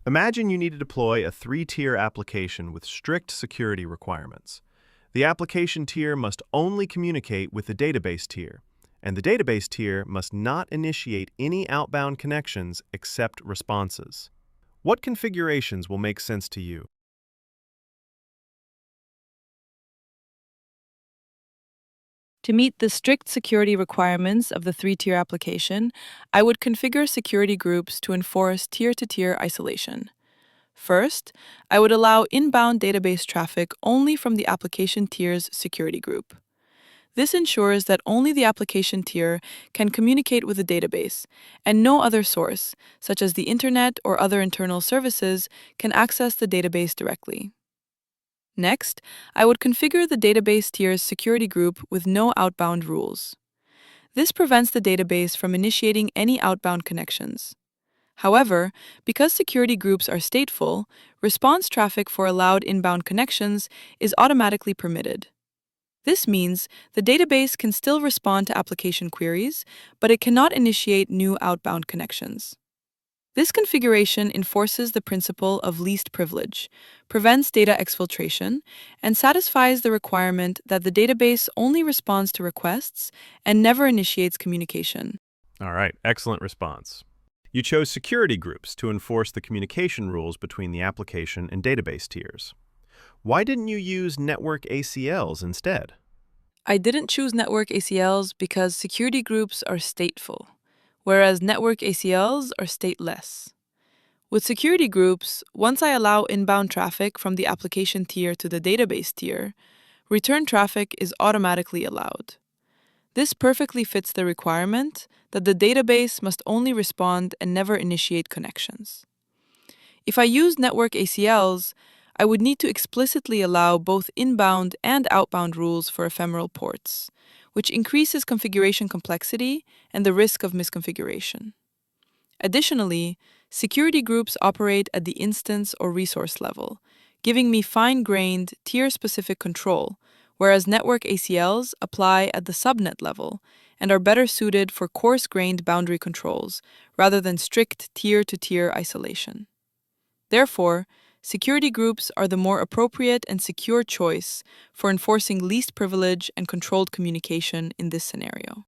Imagine you need to deploy a three-tier application with strict security requirements. The application tier must only communicate with the database tier, and the database tier must not initiate any outbound connections except responses. What configurations will make sense to you? To meet the strict security requirements of the three-tier application, I would configure security groups to enforce tier-to-tier isolation. First, I would allow inbound database traffic only from the application tier's security group. This ensures that only the application tier can communicate with the database, and no other source, such as the internet or other internal services, can access the database directly. Next, I would configure the database tier's security group with no outbound rules. This prevents the database from initiating any outbound connections. However, because security groups are stateful, response traffic for allowed inbound connections is automatically permitted. This means the database can still respond to application queries, but it cannot initiate new outbound connections. This configuration enforces the principle of least privilege, prevents data exfiltration, and satisfies the requirement that the database only responds to requests and never initiates communication. All right, excellent response. You chose security groups to enforce the communication rules between the application and database tiers. Why didn't you use network ACLs instead? I didn't choose network ACLs because security groups are stateful, whereas network ACLs are stateless. With security groups, once I allow inbound traffic from the application tier to the database tier, return traffic is automatically allowed. This perfectly fits the requirement that the database must only respond and never initiate connections. If I use network ACLs, I would need to explicitly allow both inbound and outbound rules for ephemeral ports, which increases configuration complexity and the risk of misconfiguration. Additionally, security groups operate at the instance or resource level, giving me fine-grained, tier-specific control, whereas network ACLs apply at the subnet level and are better suited for coarse-grained boundary controls rather than strict tier-to-tier isolation. Therefore, security groups are the more appropriate and secure choice for enforcing least privilege and controlled communication in this scenario.